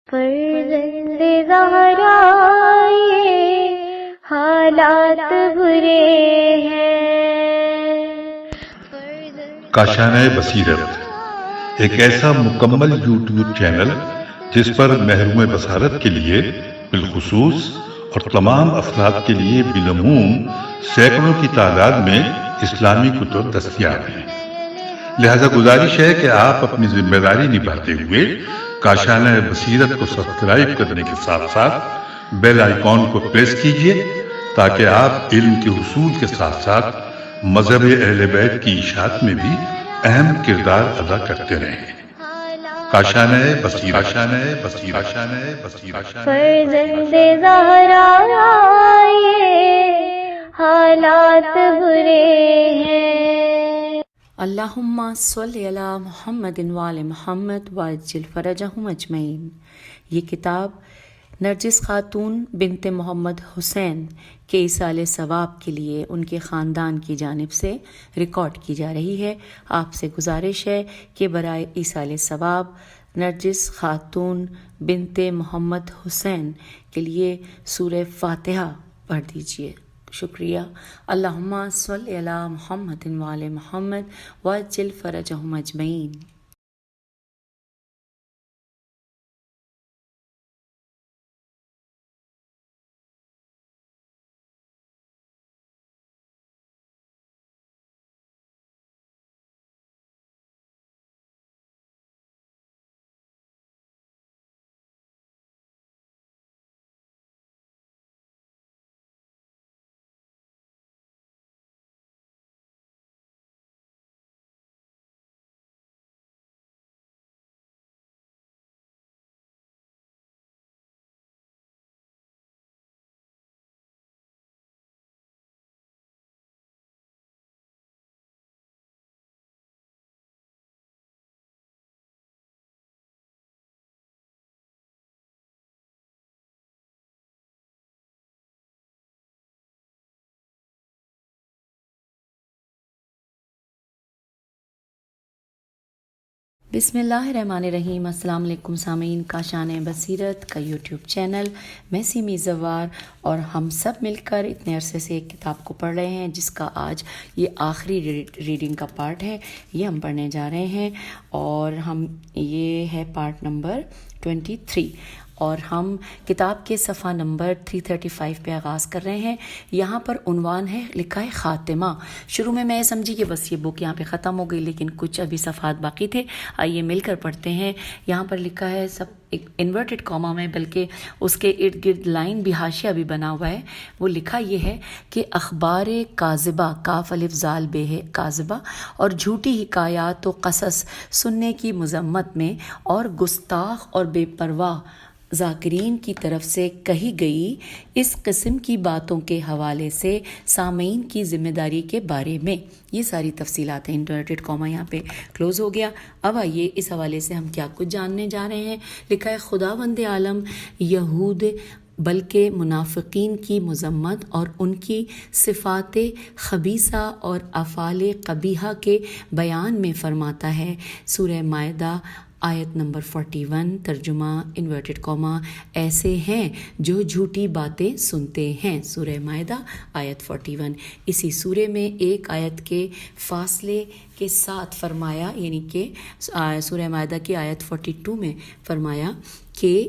فرزند زہرا یہ حالات برے ہیں۔ کاشانہ بصیرت ایک ایسا مکمل یوٹیوب چینل جس پر محروم بصارت کے لیے بالخصوص اور تمام افراد کے لیے بالعموم سینکڑوں کی تعداد میں اسلامی کتب دستیاب ہیں۔ لہذا گزارش ہے کہ آپ اپنی ذمہ داری نبھاتے ہوئے کاشانہ بصیرت کو سبسکرائب کرنے کے ساتھ ساتھ بیل آئیکن کو پریس کیجئے تاکہ آپ علم کے حصول کے ساتھ ساتھ مذہب اہل بیت کی اشاعت میں بھی اہم کردار ادا کرتے رہیں۔ کاشانہ بصیرت۔ فرزند زہرا یہ حالات برے ہیں۔ اللہم صلی علی محمد وآل محمد وعجل فرجہم اجمعین۔ یہ کتاب نرجس خاتون بنت محمد حسین کے ایصال ثواب کے لیے ان کے خاندان کی جانب سے ریکارڈ کی جا رہی ہے۔ آپ سے گزارش ہے کہ برائے ایصال ثواب نرجس خاتون بنت محمد حسین کے لیے سورہ فاتحہ پڑھ دیجیے۔ شکریہ۔ اللہم صلی علی محمد وآل محمد وعجل فرجہم اجمعین۔ بسم اللہ الرحمن الرحیم۔ السلام علیکم سامعین، کاشانہ بصیرت کا یوٹیوب چینل، میں سیمی زوار اور ہم سب مل کر اتنے عرصے سے ایک کتاب کو پڑھ رہے ہیں جس کا آج یہ آخری ریڈنگ کا پارٹ ہے۔ یہ ہم پڑھنے جا رہے ہیں اور یہ ہے پارٹ نمبر 23 اور ہم کتاب کے صفحہ نمبر 335 پہ آغاز کر رہے ہیں۔ یہاں پر عنوان ہے، لکھا ہے خاتمہ۔ شروع میں یہ سمجھی کہ بس یہ بک یہاں پہ ختم ہو گئی، لیکن کچھ ابھی صفحات باقی تھے، آئیے مل کر پڑھتے ہیں۔ یہاں پر لکھا ہے سب ایک انورٹڈ کاما میں، بلکہ اس کے ارد گرد لائن بھی حاشیہ بھی بنا ہوا ہے۔ وہ لکھا یہ ہے کہ اخبار کاذبہ، کاف الف زال بے ہے کاذبہ، اور جھوٹی حکایات و قصص سننے کی مذمت میں اور گستاخ اور بے پرواہ ذاکرین کی طرف سے کہی گئی اس قسم کی باتوں کے حوالے سے سامعین کی ذمہ داری کے بارے میں یہ ساری تفصیلات ہیں۔ انورٹڈ کاما یہاں پہ کلوز ہو گیا۔ اب آئیے اس حوالے سے ہم کیا کچھ جاننے جا رہے ہیں۔ لکھا ہے، خداوند عالم یہود بلکہ منافقین کی مذمت اور ان کی صفات خبیثہ اور افعال قبیحہ کے بیان میں فرماتا ہے۔ سورہ مائدہ آیت نمبر 41، ترجمہ انورٹڈ کاما، ایسے ہیں جو جھوٹی باتیں سنتے ہیں۔ سورہ مائدہ آیت 41۔ اسی سورہ میں ایک آیت کے فاصلے کے ساتھ فرمایا، یعنی کہ سورہ مائدہ کی آیت 42 میں فرمایا کہ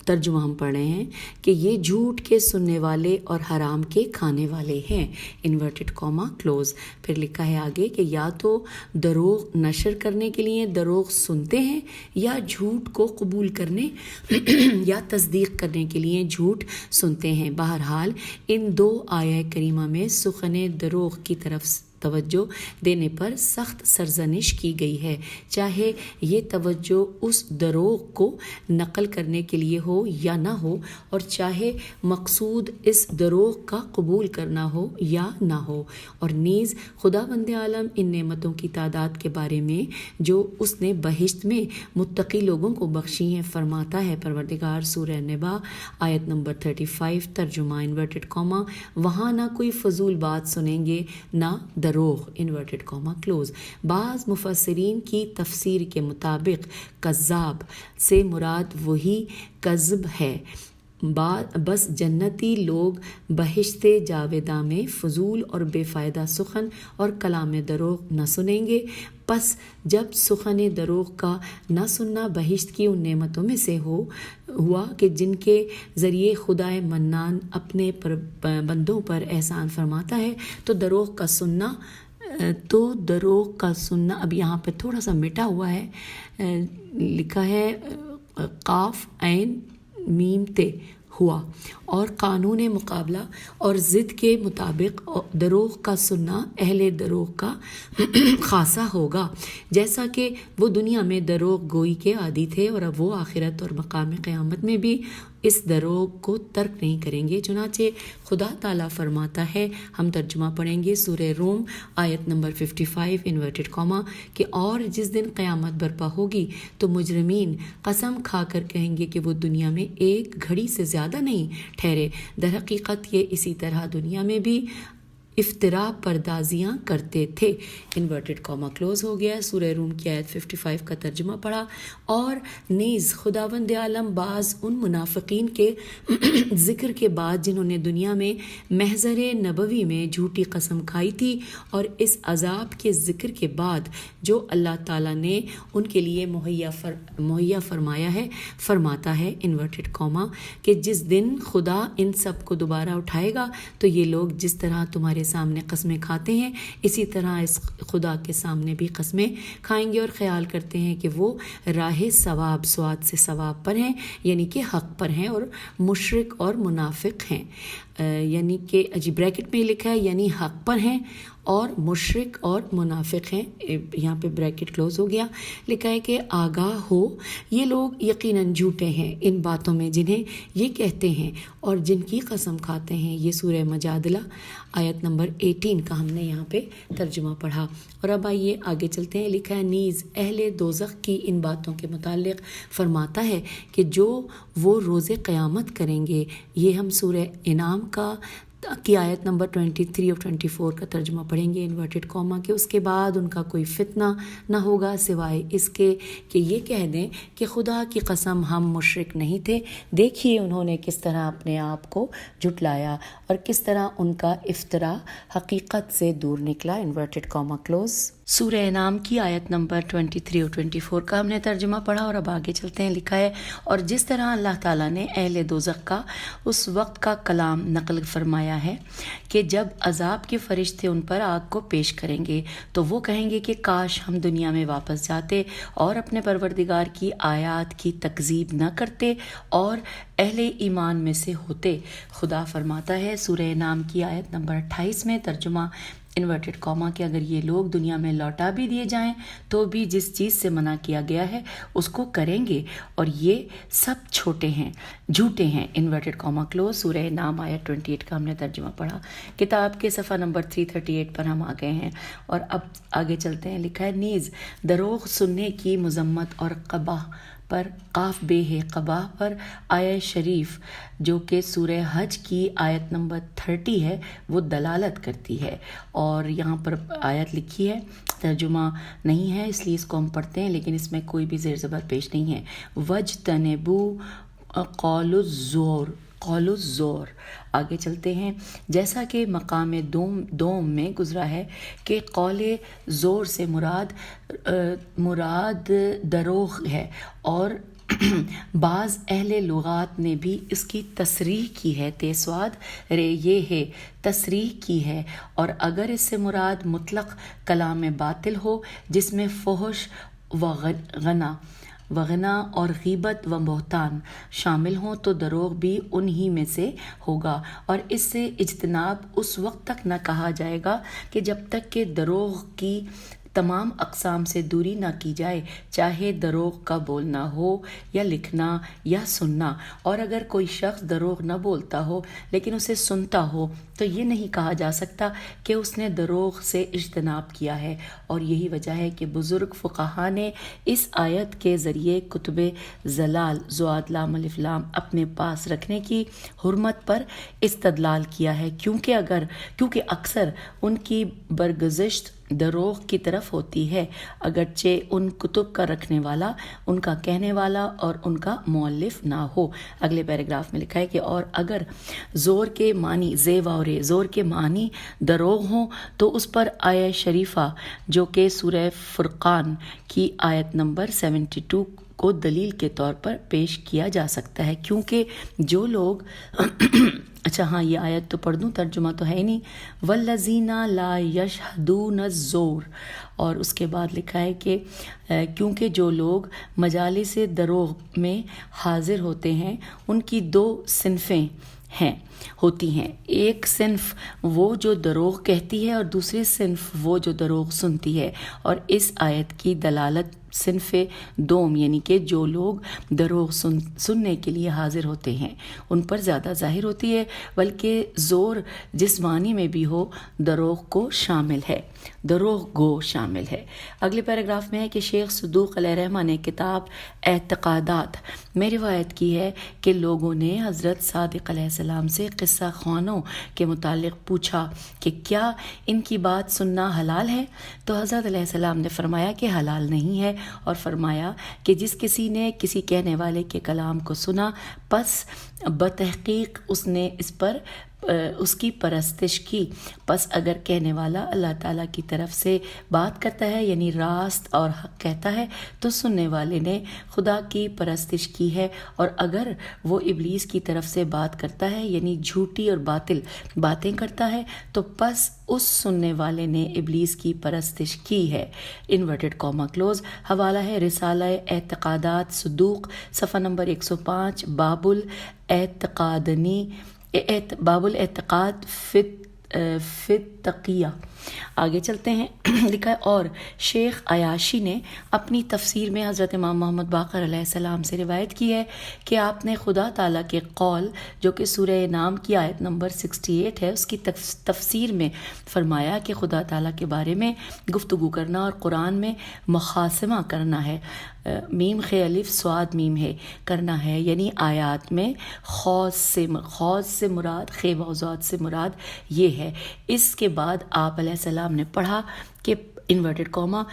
ترجمہ ہم پڑھ رہے ہیں کہ یہ جھوٹ کے سننے والے اور حرام کے کھانے والے ہیں، انورٹڈ کاما کلوز۔ پھر لکھا ہے آگے کہ یا تو دروغ نشر کرنے کے لیے دروغ سنتے ہیں، یا جھوٹ کو قبول کرنے یا تصدیق کرنے کے لیے جھوٹ سنتے ہیں۔ بہرحال ان دو آیہ کریمہ میں سخن دروغ کی طرف توجہ دینے پر سخت سرزنش کی گئی ہے، چاہے یہ توجہ اس دروغ کو نقل کرنے کے لیے ہو یا نہ ہو، اور چاہے مقصود اس دروغ کا قبول کرنا ہو یا نہ ہو۔ اور نیز خداوند عالم ان نعمتوں کی تعداد کے بارے میں جو اس نے بہشت میں متقی لوگوں کو بخشی ہیں فرماتا ہے، پروردگار، سورہ نبا آیت نمبر 35، ترجمہ انورٹڈ کاما، وہاں نہ کوئی فضول بات سنیں گے نہ دروغ دروغ انورٹڈ کاما کلوز. بعض مفسرین کی تفسیر کے مطابق کذاب سے مراد وہی کذب ہے. بس جنتی لوگ بہشت جاوداں میں فضول اور بے فائدہ سخن اور کلام دروغ نہ سنیں گے. پس جب سخن دروغ کا نہ سننا بہشت کی ان نعمتوں میں سے ہوا کہ جن کے ذریعے خدائے منان اپنے بندوں پر احسان فرماتا ہے، تو دروغ کا سننا اب یہاں پہ تھوڑا سا مٹا ہوا ہے، لکھا ہے قاف عین میم تے ہوا، اور قانون مقابلہ اور ضد کے مطابق دروغ کا سننا اہل دروغ کا خاصہ ہوگا، جیسا کہ وہ دنیا میں دروغ گوئی کے عادی تھے اور اب وہ آخرت اور مقام قیامت میں بھی اس دروغ کو ترک نہیں کریں گے. چنانچہ خدا تعالیٰ فرماتا ہے، ہم ترجمہ پڑھیں گے سورہ روم آیت نمبر 55 انورٹڈ کاما، کہ اور جس دن قیامت برپا ہوگی تو مجرمین قسم کھا کر کہیں گے کہ وہ دنیا میں ایک گھڑی سے زیادہ نہیں ٹھہرے، در حقیقت یہ اسی طرح دنیا میں بھی افطرا پردازیاں کرتے تھے. انورٹڈ کاما کلوز ہو گیا. سورہ روم کی آیت 55 کا ترجمہ پڑھا. اور نیز خداوند عالم بعض ان منافقین کے ذکر کے بعد جنہوں نے دنیا میں محضر نبوی میں جھوٹی قسم کھائی تھی، اور اس عذاب کے ذکر کے بعد جو اللہ تعالیٰ نے ان کے لیے مہیا فرمایا ہے، فرماتا ہے انورٹڈ کاما کہ جس دن خدا ان سب کو دوبارہ اٹھائے گا تو یہ لوگ جس طرح تمہارے سامنے قسمیں کھاتے ہیں اسی طرح اس خدا کے سامنے بھی قسمیں کھائیں گے، اور خیال کرتے ہیں کہ وہ راہ ثواب سواد سے ثواب پر ہیں، یعنی کہ حق پر ہیں، اور مشرک اور منافق ہیں، یعنی کہ بریکٹ میں لکھا ہے یعنی حق پر ہیں اور مشرک اور منافق ہیں، یہاں پہ بریکٹ کلوز ہو گیا. لکھا ہے کہ آگاہ ہو یہ لوگ یقیناً جھوٹے ہیں ان باتوں میں جنہیں یہ کہتے ہیں اور جن کی قسم کھاتے ہیں. یہ سورہ مجادلہ آیت نمبر 18 کا ہم نے یہاں پہ ترجمہ پڑھا. اور اب آئیے آگے چلتے ہیں. لکھا ہے نیز اہل دوزخ کی ان باتوں کے متعلق فرماتا ہے کہ جو وہ روز قیامت کریں گے. یہ ہم سورہ انعام کی آیت نمبر 23 اور 24 کا ترجمہ پڑھیں گے انورٹڈ کاما کہ اس کے بعد ان کا کوئی فتنہ نہ ہوگا سوائے اس کے کہ یہ کہہ دیں کہ خدا کی قسم ہم مشرک نہیں تھے. دیکھیے انہوں نے کس طرح اپنے آپ کو جھٹلایا اور کس طرح ان کا افطرا حقیقت سے دور نکلا. Inverted comma close. سورہ انعام کی آیت نمبر 23 اور 24 کا ہم نے ترجمہ پڑھا اور اب آگے چلتے ہیں. لکھا ہے اور جس طرح اللہ تعالیٰ نے اہل دوزخ کا اس وقت کا کلام نقل فرمایا ہے کہ جب عذاب کے فرشتے ان پر آگ کو پیش کریں گے تو وہ کہیں گے کہ کاش ہم دنیا میں واپس جاتے اور اپنے پروردگار کی آیات کی تکذیب نہ کرتے اور اہل ایمان میں سے ہوتے. خدا فرماتا ہے سورہ انعام کی آیت نمبر 28 میں ترجمہ انورٹڈ کاما کہ اگر یہ لوگ دنیا میں لوٹا بھی دیے جائیں تو بھی جس چیز سے منع کیا گیا ہے اس کو کریں گے اور یہ سب جھوٹے ہیں. Inverted comma close. سورہ نام آیت 28 کا ہم نے ترجمہ پڑھا. کتاب کے صفحہ نمبر 338 پر ہم آ گئے ہیں اور اب آگے چلتے ہیں. لکھا ہے نیز دروغ سننے کی مذمت اور قباح پر قاف بے ہے قباح پر آیت شریف جو کہ سورہ حج کی آیت نمبر 30 ہے وہ دلالت کرتی ہے. اور یہاں پر آیت لکھی ہے، ترجمہ نہیں ہے اس لیے اس کو ہم پڑھتے ہیں، لیکن اس میں کوئی بھی زیر زبر پیش نہیں ہے. وجتنبو قول الزور. آگے چلتے ہیں. جیسا کہ مقام دوم میں گزرا ہے کہ قول زور سے مراد دروغ ہے اور بعض اہل لغات نے بھی اس کی تصریح کی ہے. تیسواد رے یہ ہے تصریح کی ہے، اور اگر اس سے مراد مطلق کلام باطل ہو جس میں فحش وغنا اور غیبت و بہتان شامل ہوں تو دروغ بھی انہی میں سے ہوگا، اور اس سے اجتناب اس وقت تک نہ کہا جائے گا کہ جب تک کہ دروغ کی تمام اقسام سے دوری نہ کی جائے، چاہے دروغ کا بولنا ہو یا لکھنا یا سننا۔ اور اگر کوئی شخص دروغ نہ بولتا ہو لیکن اسے سنتا ہو تو یہ نہیں کہا جا سکتا کہ اس نے دروغ سے اجتناب کیا ہے، اور یہی وجہ ہے کہ بزرگ فقہا نے اس آیت کے ذریعے کتب زلال زواد لام الف لام اپنے پاس رکھنے کی حرمت پر استدلال کیا ہے، کیونکہ اکثر ان کی برگزشت دروغ کی طرف ہوتی ہے، اگرچہ ان کتب کا رکھنے والا، ان کا کہنے والا اور ان کا مؤلف نہ ہو۔ اگلے پیراگراف میں لکھا ہے کہ اور اگر زور کے معنی زور کے معنی دروغ ہوں تو اس پر آیہ شریفہ جو کہ سورہ فرقان کی آیت نمبر 72 کو دلیل کے طور پر پیش کیا جا سکتا ہے، کیونکہ جو لوگ اچھا ہاں یہ آیت تو پڑھ دوں، ترجمہ تو ہے ہی نہیں۔ والذین لا یشہدون الزور، اور اس کے بعد لکھا ہے کہ کیونکہ جو لوگ مجالس دروغ میں حاضر ہوتے ہیں ان کی دو صنفیں ہوتی ہیں، ایک صنف وہ جو دروغ کہتی ہے اور دوسری صنف وہ جو دروغ سنتی ہے، اور اس آیت کی دلالت صنف دوم یعنی کہ جو لوگ دروغ سننے کے لیے حاضر ہوتے ہیں ان پر زیادہ ظاہر ہوتی ہے، بلکہ زور جس معنی میں بھی ہو دروغ گو شامل ہے۔ اگلے پیراگراف میں ہے کہ شیخ صدوق علیہ رحمہ نے کتاب اعتقادات میں روایت کی ہے کہ لوگوں نے حضرت صادق علیہ السلام سے قصہ خوانوں کے متعلق پوچھا کہ کیا ان کی بات سننا حلال ہے، تو حضرت علیہ السلام نے فرمایا کہ حلال نہیں ہے، اور فرمایا کہ جس کسی نے کسی کہنے والے کے کلام کو سنا پس بتحقیق اس نے اس کی پرستش کی، پس اگر کہنے والا اللہ تعالیٰ کی طرف سے بات کرتا ہے یعنی راست اور حق کہتا ہے تو سننے والے نے خدا کی پرستش کی ہے، اور اگر وہ ابلیس کی طرف سے بات کرتا ہے یعنی جھوٹی اور باطل باتیں کرتا ہے تو پس اس سننے والے نے ابلیس کی پرستش کی ہے۔ Inverted comma close. حوالہ ہے رسالہ اعتقادات صدوق صفحہ نمبر 105، باب الاعتقاد فی التقیہ۔ آگے چلتے ہیں، لکھا ہے اور شیخ عیاشی نے اپنی تفسیر میں حضرت امام محمد باقر علیہ السلام سے روایت کی ہے کہ آپ نے خدا تعالیٰ کے قول جو کہ سورہ انعام کی آیت نمبر 68 ہے اس کی تفسیر میں فرمایا کہ خدا تعالیٰ کے بارے میں گفتگو کرنا اور قرآن میں مخاصمہ کرنا ہے، میم خ الف سواد میم ہے کرنا ہے، یعنی آیات میں خوض سے مراد خ وضاد سے مراد یہ ہے۔ اس کے بعد آپ علیہ السلام نے پڑھا کہ انورٹڈ کاما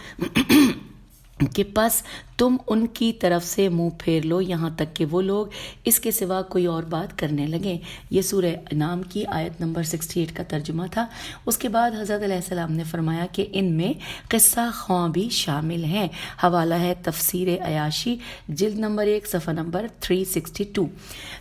کہ پس تم ان کی طرف سے منہ پھیر لو یہاں تک کہ وہ لوگ اس کے سوا کوئی اور بات کرنے لگیں۔ یہ سورہ انعام کی آیت نمبر 68 کا ترجمہ تھا۔ اس کے بعد حضرت علیہ السلام نے فرمایا کہ ان میں قصہ خواں بھی شامل ہیں۔ حوالہ ہے تفسیر عیاشی جلد نمبر 1 صفحہ نمبر 362۔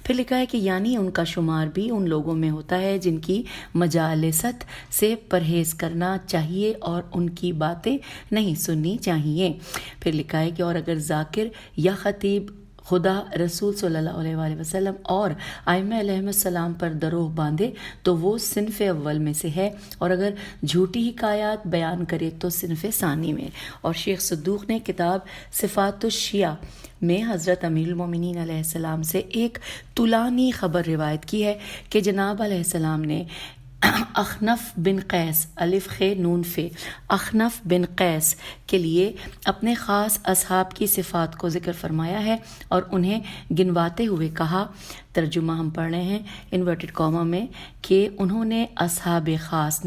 پھر لکھا ہے کہ یعنی ان کا شمار بھی ان لوگوں میں ہوتا ہے جن کی مجالست سے پرہیز کرنا چاہیے اور ان کی باتیں نہیں سننی چاہیے۔ پھر لکھا ہے کہ اور اگر ذاکر یا خطیب خدا رسول صلی اللہ علیہ وآلہ وسلم اور ائمہ علیہم السلام پر دروغ باندھے تو وہ صنف اول میں سے ہے، اور اگر جھوٹی حکایات بیان کرے تو صنف ثانی میں۔ اور شیخ صدوق نے کتاب صفات الشیعہ میں حضرت امیر المومنین علیہ السلام سے ایک طولانی خبر روایت کی ہے کہ جناب علیہ السلام نے اخنف بن قیس الف خ نون فے اخنف بن قیس کے لیے اپنے خاص اصحاب کی صفات کو ذکر فرمایا ہے اور انہیں گنواتے ہوئے کہا، ترجمہ ہم پڑھ رہے ہیں انورٹڈ کاما میں، کہ انہوں نے اصحاب خاص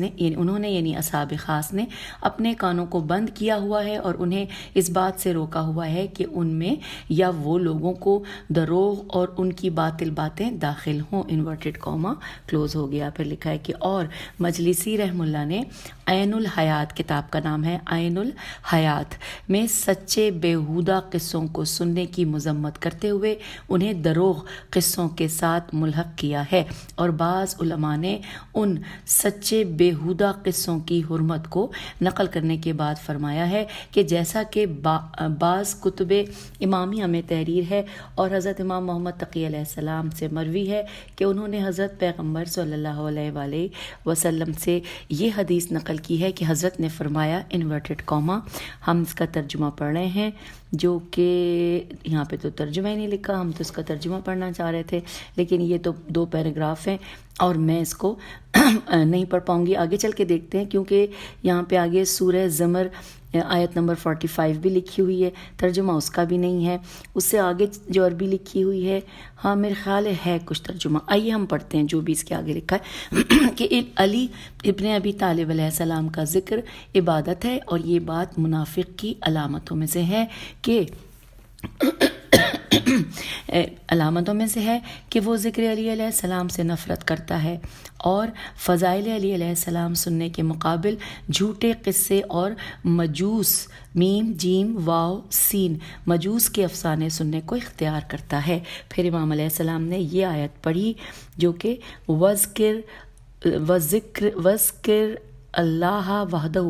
نے اپنے کانوں کو بند کیا ہوا ہے اور انہیں اس بات سے روکا ہوا ہے کہ ان میں یا وہ لوگوں کو دروغ اور ان کی باطل باتیں داخل ہوں، انورٹڈ کاما کلوز ہو گیا۔ پھر لکھا ہے کہ اور مجلسی رحم اللہ نے عین الحیات، کتاب کا نام ہے عین الحیات، میں سچے بیہودہ قصوں کو سننے کی مذمت کرتے ہوئے انہیں دروغ قصوں کے ساتھ ملحق کیا ہے، اور بعض علماء نے ان سچے بیہودہ قصوں کی حرمت کو نقل کرنے کے بعد فرمایا ہے کہ جیسا کہ بعض کتب امامیہ میں تحریر ہے اور حضرت امام محمد تقی علیہ السلام سے مروی ہے کہ انہوں نے حضرت پیغمبر صلی اللہ علیہ وآلہ وسلم سے یہ حدیث نقل کی ہے کہ حضرت نے فرمایا انورٹڈ کاما، ہم اس کا ترجمہ پڑھ رہے ہیں جو کہ یہاں پہ تو ترجمہ ہی نہیں لکھا، ہم تو اس کا ترجمہ پڑھنا چاہ رہے تھے، لیکن یہ تو 2 پیراگراف ہیں اور میں اس کو نہیں پڑھ پاؤں گی، آگے چل کے دیکھتے ہیں، کیونکہ یہاں پہ آگے سورہ زمر آیت نمبر 45 بھی لکھی ہوئی ہے، ترجمہ اس کا بھی نہیں ہے، اس سے آگے جو عربی لکھی ہوئی ہے، ہاں میرے خیال ہے کچھ ترجمہ، آئیے ہم پڑھتے ہیں جو بھی اس کے آگے لکھا ہے کہ علی ابن ابی طالب علیہ السلام کا ذکر عبادت ہے، اور یہ بات منافق کی علامتوں میں سے ہے کہ وہ ذکر علی علیہ السلام سے نفرت کرتا ہے اور فضائل علی علیہ السلام سننے کے مقابل جھوٹے قصے اور مجوس میم جیم واو سین مجوس کے افسانے سننے کو اختیار کرتا ہے۔ پھر امام علیہ السلام نے یہ آیت پڑھی جو کہ وذکر اللہ وحدہ،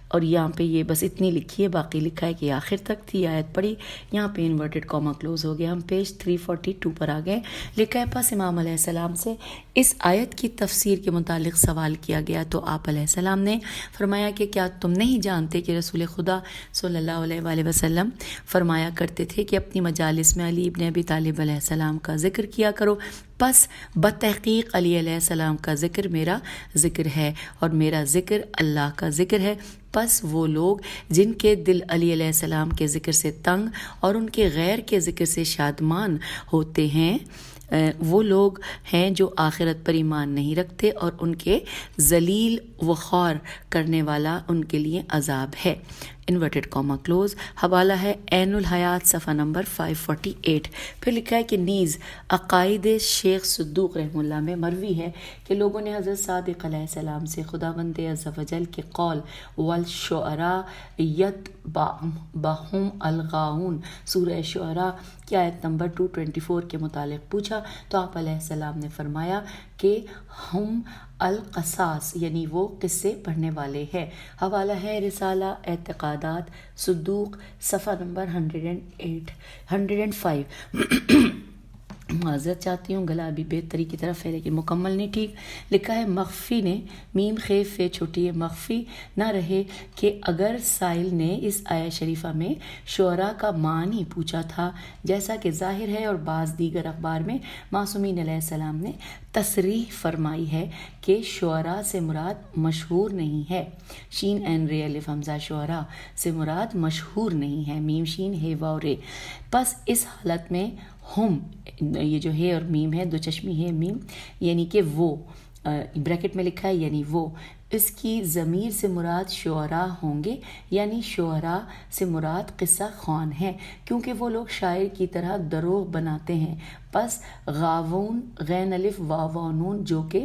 اور یہاں پہ یہ بس اتنی لکھی ہے، باقی لکھا ہے کہ آخر تک تھی آیت پڑھی، یہاں پہ انورٹڈ کاما کلوز ہو گیا، ہم پیج 342 پر آ گئے، لکھا ہے پس امام علیہ السلام سے اس آیت کی تفسیر کے متعلق سوال کیا گیا تو آپ علیہ السلام نے فرمایا کہ کیا تم نہیں جانتے کہ رسول خدا صلی اللہ علیہ وآلہ وسلم فرمایا کرتے تھے کہ اپنی مجالس میں علی ابن ابی طالب علیہ السلام کا ذکر کیا کرو، پس بتحقیق علی علیہ السلام کا ذکر میرا ذکر ہے اور میرا ذکر اللہ کا ذکر ہے، پس وہ لوگ جن کے دل علی علیہ السلام کے ذکر سے تنگ اور ان کے غیر کے ذکر سے شادمان ہوتے ہیں، وہ لوگ ہیں جو آخرت پر ایمان نہیں رکھتے اور ان کے ذلیل و خوار کرنے والا ان کے لیے عذاب ہے۔ انورٹڈ کاما کلوز، حوالہ ہے عین الحیات صفحہ نمبر 548۔ پھر لکھا ہے کہ نیز عقائد شیخ صدوق رحمہ اللہ میں مروی ہے کہ لوگوں نے حضرت صادق علیہ السلام سے خداوند عز و جل کے قول والشعراء یتبعہم الغاؤون سورہ شعراء کی آیت نمبر 224 کے متعلق پوچھا تو آپ علیہ السلام نے فرمایا کہ ہم القصاص یعنی وہ قصے پڑھنے والے ہیں۔ حوالہ ہے رسالہ اعتقادات صدوق صفحہ نمبر 105۔ معذرت چاہتی ہوں، گلا ابھی بہتری کی طرف ہے لیکن مکمل نہیں ٹھیک۔ لکھا ہے مخفی نے میم خیف فے چھوٹی ہے مخفی نہ رہے کہ اگر سائل نے اس آیہ شریفہ میں شعراء کا معنی پوچھا تھا جیسا کہ ظاہر ہے، اور بعض دیگر اخبار میں معصومین علیہ السلام نے تصریح فرمائی ہے کہ شعراء سے مراد مشہور نہیں ہے، شین این رے الف حمزہ شعراء سے مراد مشہور نہیں ہے، میم شین ہے واو رے، پس اس حالت میں ہم یہ جو ہے اور میم ہے دو چشمی ہے میم یعنی کہ وہ بریکٹ میں لکھا ہے یعنی وہ، اس کی ضمیر سے مراد شعراء ہوں گے، یعنی شعراء سے مراد قصہ خوان ہیں کیونکہ وہ لوگ شاعر کی طرح دروغ بناتے ہیں۔ پس غاوون غین الف واو نون جو کہ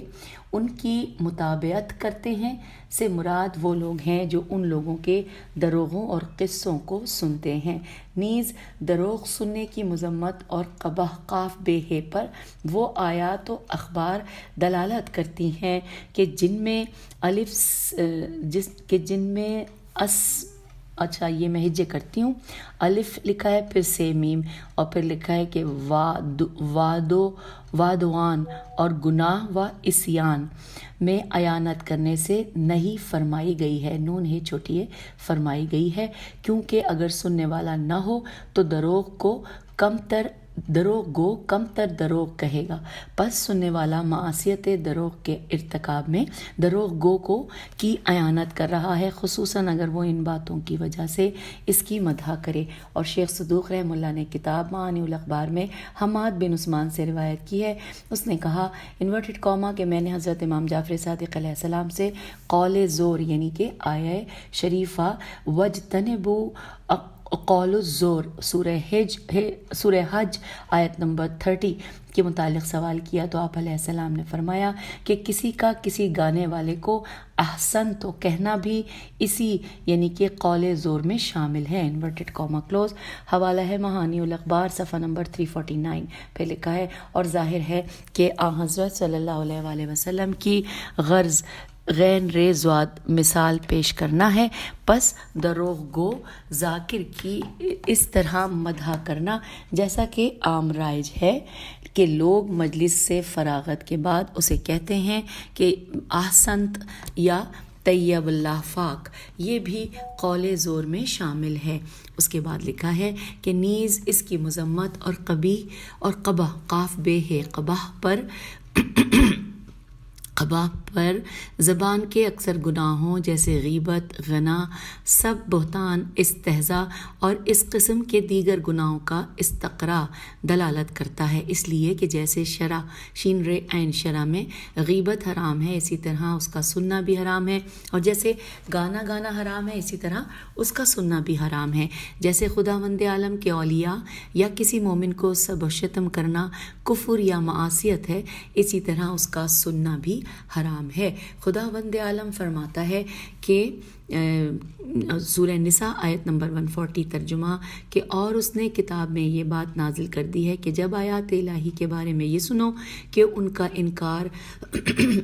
ان کی متابعت کرتے ہیں سے مراد وہ لوگ ہیں جو ان لوگوں کے دروغوں اور قصوں کو سنتے ہیں۔ نیز دروغ سننے کی مذمت اور قبح قاف بے ہے پر وہ آیات و اخبار دلالت کرتی ہیں کہ جن میں اچھا یہ میں ہجے کرتی ہوں، الف لکھا ہے پھر سے میم اور پھر لکھا ہے کہ وادوان اور گناہ و عصیان میں عیانت کرنے سے نہیں فرمائی گئی ہے، نون ہے چھوٹی ہے فرمائی گئی ہے، کیونکہ اگر سننے والا نہ ہو تو دروغ گو کم تر دروغ کہے گا، پس سننے والا معصیت دروغ کے ارتکاب میں دروغ گو کو کی اعانت کر رہا ہے، خصوصاً اگر وہ ان باتوں کی وجہ سے اس کی مدح کرے۔ اور شیخ صدوق رحمہ اللہ نے کتاب معانی الاخبار میں حماد بن عثمان سے روایت کی ہے، اس نے کہا انورٹڈ کاما کہ میں نے حضرت امام جعفر صادق علیہ السلام سے قول زور یعنی کہ آیہ شریفہ وجتنبو قول الزور سورہ حج آیت نمبر 30 کے متعلق سوال کیا تو آپ علیہ السلام نے فرمایا کہ کسی کا کسی گانے والے کو احسن تو کہنا بھی اسی یعنی کہ قول زور میں شامل ہے، انورٹڈ کاما کلوز۔ حوالہ ہے معانی الاخبار صفحہ نمبر 349 پہ لکھا ہے، اور ظاہر ہے کہ حضرت صلی اللہ علیہ وآلہ وسلم کی غرض غین رے زواد مثال پیش کرنا ہے، پس دروغ گو ذاکر کی اس طرح مدح کرنا جیسا کہ عام رائج ہے کہ لوگ مجلس سے فراغت کے بعد اسے کہتے ہیں کہ احسنت یا طیب اللہ فاک، یہ بھی قول زور میں شامل ہے۔ اس کے بعد لکھا ہے کہ نیز اس کی مذمت اور قبیح اور قبح قاف بے ہے قبح پر زبان کے اکثر گناہوں جیسے غیبت، غنا، سب، بہتان، استہزاء اور اس قسم کے دیگر گناہوں کا استقراء دلالت کرتا ہے، اس لیے کہ جیسے شرع شین رے عین شرع میں غیبت حرام ہے، اسی طرح اس کا سننا بھی حرام ہے، اور جیسے گانا حرام ہے اسی طرح اس کا سننا بھی حرام ہے، جیسے خداوند عالم کے اولیاء یا کسی مومن کو سب و شتم کرنا کفر یا معصیت ہے، اسی طرح اس کا سننا بھی حرام ہے۔ خداوند عالم فرماتا ہے کہ سورہ نساء آیت نمبر 140 ترجمہ کہ اور اس نے کتاب میں یہ بات نازل کر دی ہے کہ جب آیات الہی کے بارے میں یہ سنو کہ ان کا انکار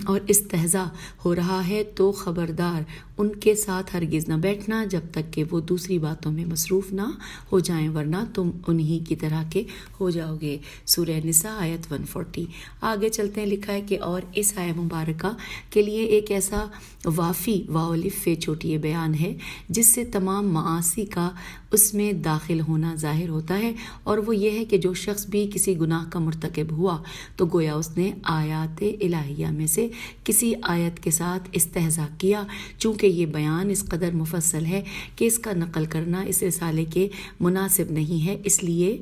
اور استہزاء ہو رہا ہے تو خبردار ان کے ساتھ ہرگز نہ بیٹھنا جب تک کہ وہ دوسری باتوں میں مصروف نہ ہو جائیں، ورنہ تم انہی کی طرح کے ہو جاؤ گے۔ سورہ نساء آیت 140۔ آگے چلتے ہیں، لکھا ہے کہ اور اس آیت مبارکہ کے لیے ایک ایسا وافی واولف چھوٹی بیان ہے جس سے تمام معاصی کا اس میں داخل ہونا ظاہر ہوتا ہے، اور وہ یہ ہے کہ جو شخص بھی کسی گناہ کا مرتکب ہوا تو گویا اس نے آیات الہیہ میں سے کسی آیت کے ساتھ استہزاء کیا، چونکہ یہ بیان اس قدر مفصل ہے کہ اس کا نقل کرنا اس رسالے کے مناسب نہیں ہے، اس لیے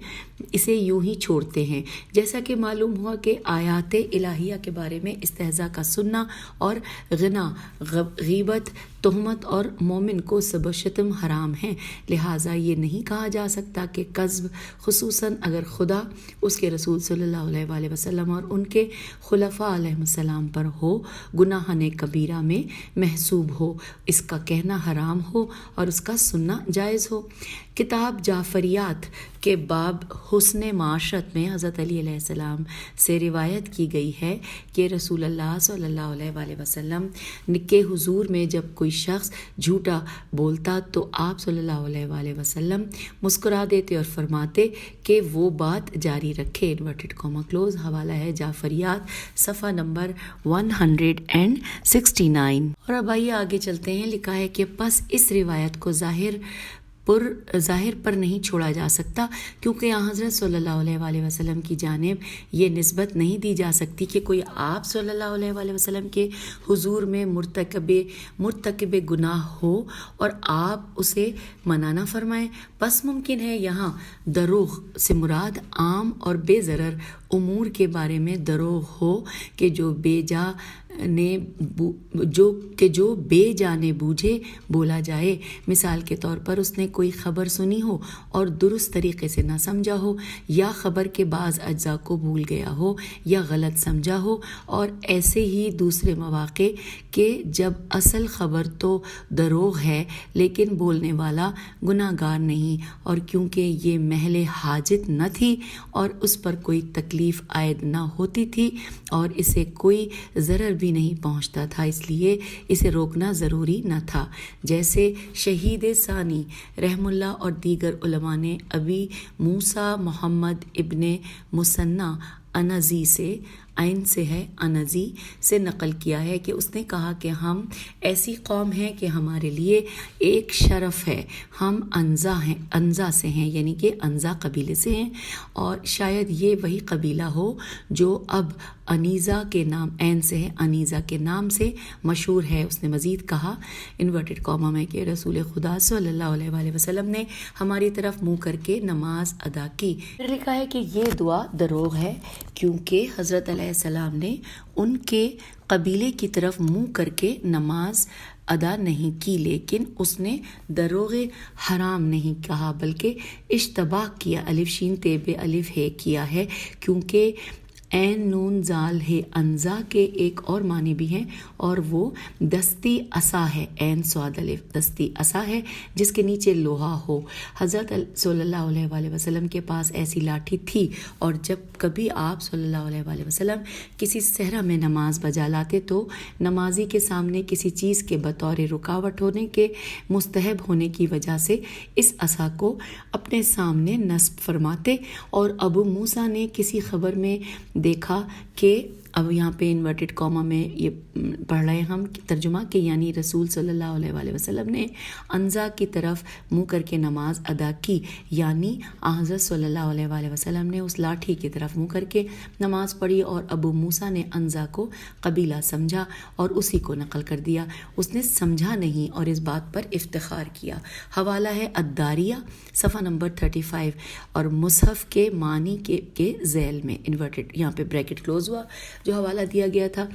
اسے یوں ہی چھوڑتے ہیں۔ جیسا کہ معلوم ہوا کہ آیات الہیہ کے بارے میں استہزاء کا سننا اور غنا، غیبت، تہمت اور مومن کو سب و شتم حرام ہیں، لہٰذا یہ نہیں کہا جا سکتا کہ کذب خصوصاً اگر خدا، اس کے رسول صلی اللہ علیہ وآلہ وسلم اور ان کے خلفاء علیہ السلام پر ہو، گناہ کبیرہ میں محسوب ہو، اس کا کہنا حرام ہو اور اس کا سننا جائز ہو۔ کتاب جعفریات کے باب حسن معاشرت میں حضرت علی علیہ السلام سے روایت کی گئی ہے کہ رسول اللہ صلی اللہ علیہ وآلہ وسلم کے حضور میں جب کوئی شخص جھوٹا بولتا تو آپ صلی اللہ علیہ وآلہ وسلم مسکرا دیتے اور فرماتے کہ وہ بات جاری رکھے، انورٹڈ کاما کلوز۔ حوالہ ہے جعفریات صفحہ نمبر 169۔ اور اب آئیے آگے چلتے ہیں، لکھا ہے کہ پس اس روایت کو ظاہر پر نہیں چھوڑا جا سکتا، کیونکہ یہاں حضرت صلی اللہ علیہ وآلہ وسلم کی جانب یہ نسبت نہیں دی جا سکتی کہ کوئی آپ صلی اللہ علیہ وآلہ وسلم کے حضور میں مرتکب گناہ ہو اور آپ اسے منع نہ فرمائیں۔ پس ممکن ہے یہاں دروغ سے مراد عام اور بے ضرر امور کے بارے میں دروغ ہو کہ جو بے جانے بوجھے بولا جائے، مثال کے طور پر اس نے کوئی خبر سنی ہو اور درست طریقے سے نہ سمجھا ہو، یا خبر کے بعض اجزاء کو بھول گیا ہو یا غلط سمجھا ہو، اور ایسے ہی دوسرے مواقع کہ جب اصل خبر تو دروغ ہے لیکن بولنے والا گناہ گار نہیں، اور کیونکہ یہ محل حاجت نہ تھی اور اس پر کوئی تکلیف عائد نہ ہوتی تھی اور اسے کوئی ضرر بھی نہیں پہنچتا تھا، اس لیے اسے روکنا ضروری نہ تھا۔ جیسے شہید ثانی رحم اللہ اور دیگر علماء نے ابی موسیٰ محمد ابن مثنیٰ انزی سے، عین سے ہے انزی سے نقل کیا ہے کہ اس نے کہا کہ ہم ایسی قوم ہیں کہ ہمارے لیے ایک شرف ہے، ہم انزا سے ہیں، یعنی کہ انزا قبیلے سے ہیں، اور شاید یہ وہی قبیلہ ہو جو اب انیزا کے نام، عین سے ہے انیزا کے نام سے مشہور ہے۔ اس نے مزید کہا انورٹڈ کاما میں کہ رسول خدا صلی اللہ علیہ وآلہ وسلم نے ہماری طرف منہ کر کے نماز ادا کی۔ پھر لکھا ہے کہ یہ دعا دروغ ہے کیونکہ حضرت علیہ السلام نے ان کے قبیلے کی طرف منہ کر کے نماز ادا نہیں کی، لیکن اس نے دروغ حرام نہیں کہا بلکہ اشتباہ کیا، الف شین تے بے الف ہے کیا ہے، کیونکہ عین نون زال ہے انزا کے ایک اور معنی بھی ہیں، اور وہ دستی عصا ہے، عین صاد الف دستی عصا ہے جس کے نیچے لوہا ہو۔ حضرت صلی اللہ علیہ وآلہ وسلم کے پاس ایسی لاٹھی تھی، اور جب کبھی آپ صلی اللہ علیہ وآلہ وسلم کسی صحرا میں نماز بجا لاتے تو نمازی کے سامنے کسی چیز کے بطور رکاوٹ ہونے کے مستحب ہونے کی وجہ سے اس عصا کو اپنے سامنے نصب فرماتے، اور ابو موسیٰ نے کسی خبر میں دیکھا کہ اب یہاں پہ انورٹڈ کاما میں یہ پڑھ رہے ہیں ہم ترجمہ کہ یعنی رسول صلی اللہ علیہ وآلہ وسلم نے انزا کی طرف منہ کر کے نماز ادا کی، یعنی حضرت صلی اللہ علیہ وآلہ وسلم نے اس لاٹھی کی طرف منہ کر کے نماز پڑھی، اور ابو موسیٰ نے انزا کو قبیلہ سمجھا اور اسی کو نقل کر دیا، اس نے سمجھا نہیں اور اس بات پر افتخار کیا۔ حوالہ ہے الداریہ صفحہ نمبر 35، اور مصحف کے معنی کے ذیل میں انورٹڈ یہاں پہ بریکٹ کلوز ہوا جو حوالہ دیا گیا تھا۔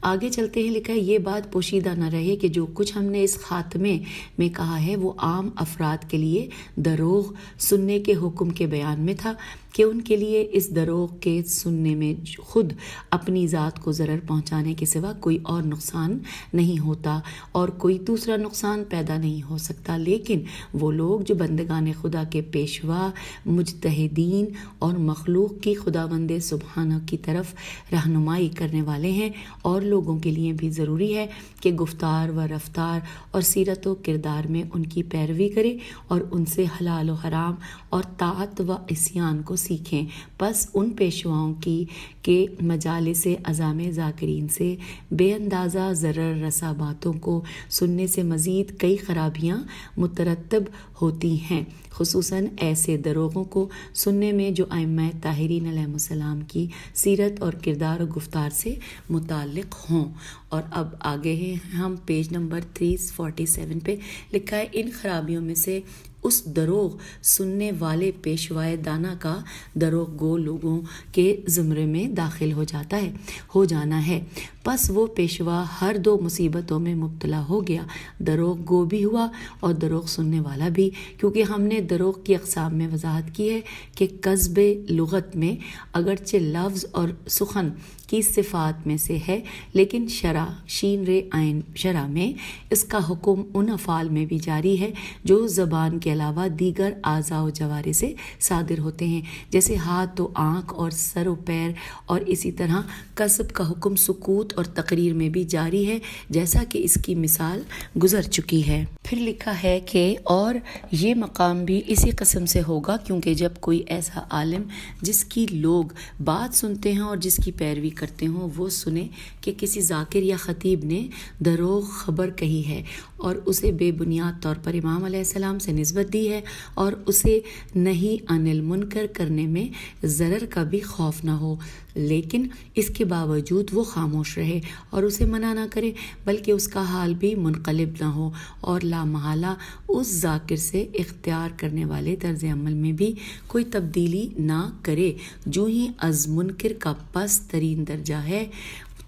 آگے چلتے ہیں، لکھا ہے یہ بات پوشیدہ نہ رہے کہ جو کچھ ہم نے اس خاتمے میں کہا ہے وہ عام افراد کے لیے دروغ سننے کے حکم کے بیان میں تھا، کہ ان کے لیے اس دروغ کے سننے میں خود اپنی ذات کو ضرر پہنچانے کے سوا کوئی اور نقصان نہیں ہوتا اور کوئی دوسرا نقصان پیدا نہیں ہو سکتا، لیکن وہ لوگ جو بندگان خدا کے پیشوا، مجتہدین اور مخلوق کی خداوند سبحانہ کی طرف رہنمائی کرنے والے ہیں، اور لوگوں کے لیے بھی ضروری ہے کہ گفتار و رفتار اور سیرت و کردار میں ان کی پیروی کرے اور ان سے حلال و حرام اور طاعت و عصیان کو سیکھیں۔ پس ان پیشواؤں کی کہ مجالس عظام ذاکرین سے بے اندازہ ضرر رسا باتوں کو سننے سے مزید کئی خرابیاں مترتب ہوتی ہیں، خصوصاً ایسے دروغوں کو سننے میں جو ائمہ طاہرین علیہ السلام کی سیرت اور کردار و گفتار سے متعلق ہوں۔ اور اب آگے ہیں ہم پیج نمبر 347 پہ، لکھا ہے ان خرابیوں میں سے اس دروغ سننے والے پیشوائے دانا کا دروغ گو لوگوں کے زمرے میں داخل ہو جانا ہے، پس وہ پیشوا ہر دو مصیبتوں میں مبتلا ہو گیا، دروغ گو بھی ہوا اور دروغ سننے والا بھی، کیونکہ ہم نے دروغ کی اقسام میں وضاحت کی ہے کہ کذب لغت میں اگرچہ لفظ اور سخن کی صفات میں سے ہے، لیکن شرع شین رے عین شرع میں اس کا حکم ان افعال میں بھی جاری ہے جو زبان کے علاوہ دیگر اعضاء و جوارح سے صادر ہوتے ہیں، جیسے ہاتھ و آنکھ اور سر و پیر، اور اسی طرح کسب کا حکم سکوت اور تقریر میں بھی جاری ہے، جیسا کہ اس کی مثال گزر چکی ہے۔ پھر لکھا ہے کہ اور یہ مقام بھی اسی قسم سے ہوگا، کیونکہ جب کوئی ایسا عالم جس کی لوگ بات سنتے ہیں اور جس کی پیروی کرتے ہوں وہ سنے کہ کسی ذاکر یا خطیب نے دروغ خبر کہی ہے اور اسے بے بنیاد طور پر امام علیہ السلام سے نسبت دی ہے، اور اسے نہیں عن المنکر کرنے میں ضرر کا بھی خوف نہ ہو، لیکن اس کے باوجود وہ خاموش رہے اور اسے منع نہ کرے، بلکہ اس کا حال بھی منقلب نہ ہو، اور لا محالہ اس ذاکر سے اختیار کرنے والے طرز عمل میں بھی کوئی تبدیلی نہ کرے، جو ہی از منکر کا پست ترین درجہ ہے،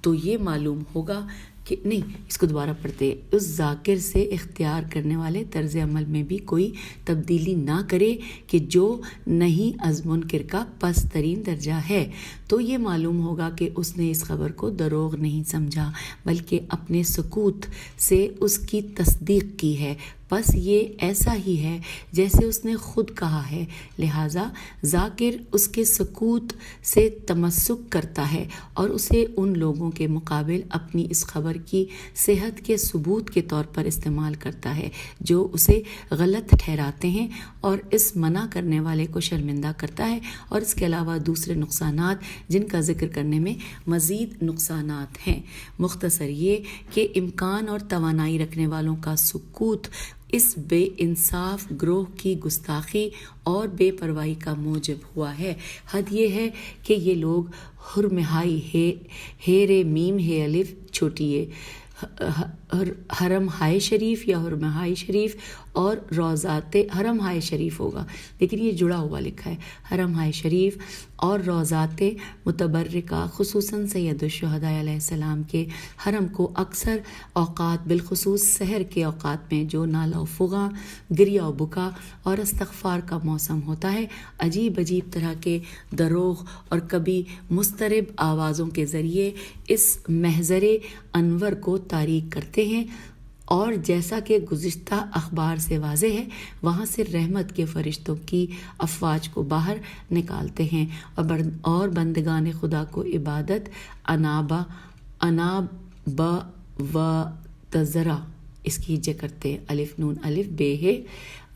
تو یہ معلوم ہوگا کہ نہیں، اس کو دوبارہ پڑھتے، اس ذاکر سے اختیار کرنے والے طرز عمل میں بھی کوئی تبدیلی نہ کرے کہ جو نہیں از منکر کا پست ترین درجہ ہے، تو یہ معلوم ہوگا کہ اس نے اس خبر کو دروغ نہیں سمجھا بلکہ اپنے سکوت سے اس کی تصدیق کی ہے، بس یہ ایسا ہی ہے جیسے اس نے خود کہا ہے، لہٰذا ذاکر اس کے سکوت سے تمسک کرتا ہے اور اسے ان لوگوں کے مقابل اپنی اس خبر کی صحت کے ثبوت کے طور پر استعمال کرتا ہے جو اسے غلط ٹھہراتے ہیں، اور اس منع کرنے والے کو شرمندہ کرتا ہے، اور اس کے علاوہ دوسرے نقصانات جن کا ذکر کرنے میں مزید نقصانات ہیں۔ مختصر یہ کہ امکان اور توانائی رکھنے والوں کا سکوت اس بے انصاف گروہ کی گستاخی اور بے پرواہی کا موجب ہوا ہے۔ حد یہ ہے کہ یہ لوگ حرمہائی ہیرے میم ہے الف چھوٹی ہے حرم ہائے شریف یا حرمہائی شریف اور روضات حرم ہائے شریف ہوگا، لیکن یہ جڑا ہوا لکھا ہے، حرم ہائے شریف اور روضات متبرکہ، خصوصاً سید الشہداء علیہ السلام کے حرم کو اکثر اوقات بالخصوص سحر کے اوقات میں جو نالہ و فغاں، گریہ و بکا اور استغفار کا موسم ہوتا ہے، عجیب عجیب طرح کے دروغ اور کبھی مضطرب آوازوں کے ذریعے اس محضر انور کو تاریک کرتے ہیں، اور جیسا کہ گزشتہ اخبار سے واضح ہے وہاں سے رحمت کے فرشتوں کی افواج کو باہر نکالتے ہیں اور بندگان خدا کو عبادت اناب و تذرہ، اس کی ہجے کرتے ہیں، الف نون الف بے ہے،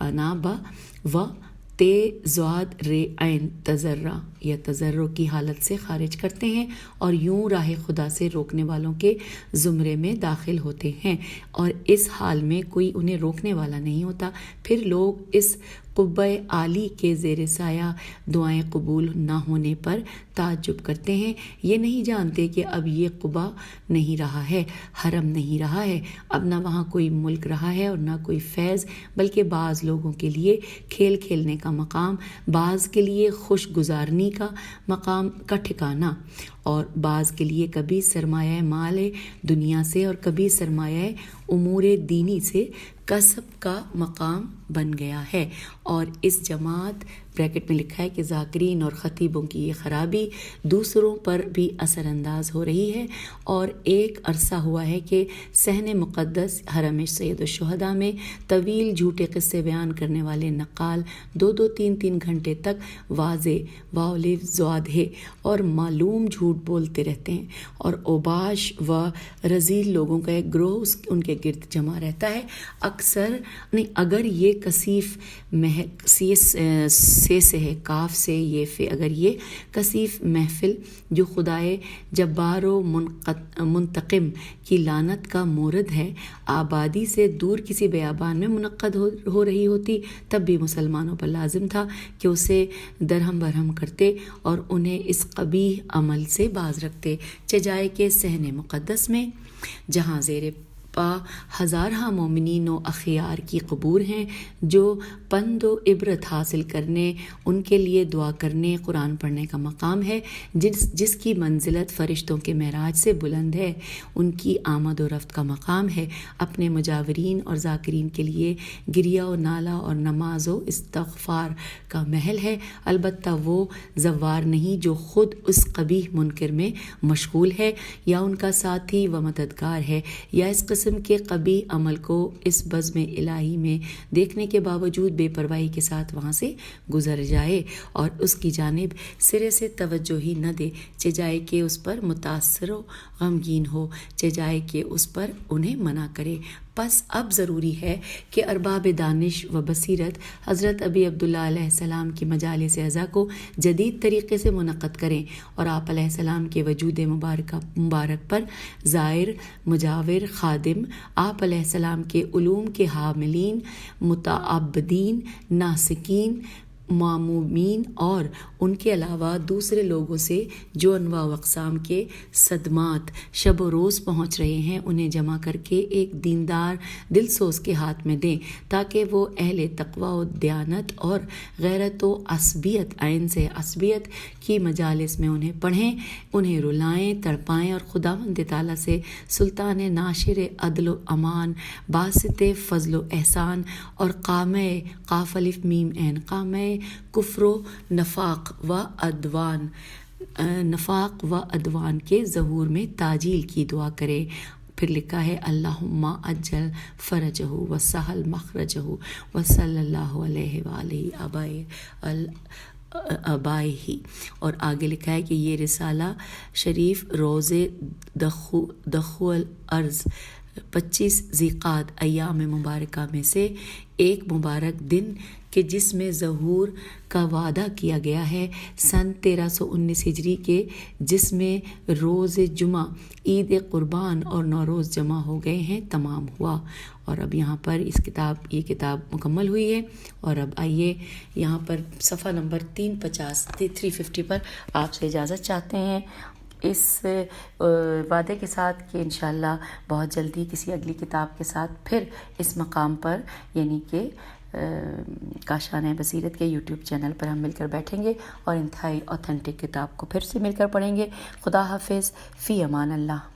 اناب و تے زواد رے عین تذرہ یا تذرع کی حالت سے خارج کرتے ہیں، اور یوں راہ خدا سے روکنے والوں کے زمرے میں داخل ہوتے ہیں، اور اس حال میں کوئی انہیں روکنے والا نہیں ہوتا۔ پھر لوگ اس قبہ عالی کے زیر سایہ دعائیں قبول نہ ہونے پر تعجب کرتے ہیں، یہ نہیں جانتے کہ اب یہ قبہ نہیں رہا ہے، حرم نہیں رہا ہے، اب نہ وہاں کوئی ملک رہا ہے اور نہ کوئی فیض، بلکہ بعض لوگوں کے لیے کھیل کھیلنے کا مقام، بعض کے لیے خوش گزارنی کا مقام کا ٹھکانہ، اور بعض کے لیے کبھی سرمایہ مال دنیا سے اور کبھی سرمایہ امور دینی سے کسب کا مقام بن گیا ہے۔ اور اس جماعت بریکٹ میں لکھا ہے کہ ذاکرین اور خطیبوں کی یہ خرابی دوسروں پر بھی اثر انداز ہو رہی ہے، اور ایک عرصہ ہوا ہے کہ صحن مقدس حرم سید الشہداء میں طویل جھوٹے قصے بیان کرنے والے نقال 2-3 گھنٹے تک واضح واولف زوادہ اور معلوم جھوٹ بولتے رہتے ہیں، اور اوباش و رذیل لوگوں کا ایک گروہ ان کے گرد جمع رہتا ہے۔ اگر یہ کثیف سے ہے کاف سے یہ اگر یہ کثیف محفل جو خدائے جبار و منتقم کی لعنت کا مورد ہے آبادی سے دور کسی بیابان میں منعقد ہو رہی ہوتی، تب بھی مسلمانوں پر لازم تھا کہ اسے درہم برہم کرتے اور انہیں اس قبیح عمل سے باز رکھتے، چجائے کے صحن مقدس میں جہاں زیر پا ہزارہ مومنین و اخیار کی قبور ہیں، جو پند و عبرت حاصل کرنے، ان کے لیے دعا کرنے، قرآن پڑھنے کا مقام ہے، جس کی منزلت فرشتوں کے معراج سے بلند ہے، ان کی آمد و رفت کا مقام ہے، اپنے مجاورین اور ذاکرین کے لیے گریہ و نالہ اور نماز و استغفار کا محل ہے، البتہ وہ زوار نہیں جو خود اس قبیح منکر میں مشغول ہے، یا ان کا ساتھی و مددگار ہے، یا اس قسم کے قبیح عمل کو اس بزم الہی میں دیکھنے کے باوجود بے پرواہی کے ساتھ وہاں سے گزر جائے اور اس کی جانب سرے سے توجہ ہی نہ دے، چجائے کہ اس پر متاثر و غمگین ہو، چجائے کہ اس پر انہیں منع کرے۔ پس اب ضروری ہے کہ ارباب دانش و بصیرت حضرت ابی عبداللہ علیہ السلام کی مجالس اعزا کو جدید طریقے سے منعقد کریں، اور آپ علیہ السلام کے وجود مبارک پر زائر، مجاور، خادم، آپ علیہ السلام کے علوم کے حاملین، متعبدین، ناسکین، معمومین اور ان کے علاوہ دوسرے لوگوں سے جو انواع و اقسام کے صدمات شب و روز پہنچ رہے ہیں انہیں جمع کر کے ایک دیندار دل سوز کے ہاتھ میں دیں، تاکہ وہ اہل تقوی و دیانت اور غیرت و عصبیت، عین سے عصبیت کی مجالس میں انہیں پڑھیں، انہیں رلائیں، تڑپائیں، اور خداوند تعالیٰ سے سلطان ناشر عدل و امان، باسط فضل و احسان اور قامہ قاف الف میم عین قامہ کفر و نفاق و عدوان کے ظہور میں تاجیل کی دعا کرے۔ پھر لکھا ہے اللہم اجل فرجہ وسہل مخرجہ وصلی اللہ علیہ وآلہ آبائہ، اور آگے لکھا ہے کہ یہ رسالہ شریف روز دخول الارض 25 ذیقعد ایام مبارکہ میں سے ایک مبارک دن کہ جس میں ظہور کا وعدہ کیا گیا ہے سن 1319 ہجری کے، جس میں روز جمعہ عید قربان اور نوروز جمع ہو گئے ہیں، تمام ہوا۔ اور اب یہاں پر یہ کتاب مکمل ہوئی ہے، اور اب آئیے یہاں پر صفحہ نمبر 350 پر آپ سے اجازت چاہتے ہیں اس وعدے کے ساتھ کہ انشاءاللہ بہت جلدی کسی اگلی کتاب کے ساتھ پھر اس مقام پر یعنی کہ کاشانِ بصیرت کے یوٹیوب چینل پر ہم مل کر بیٹھیں گے اور انتہائی اوتھینٹک کتاب کو پھر سے مل کر پڑھیں گے. خدا حافظ. فی امان اللہ.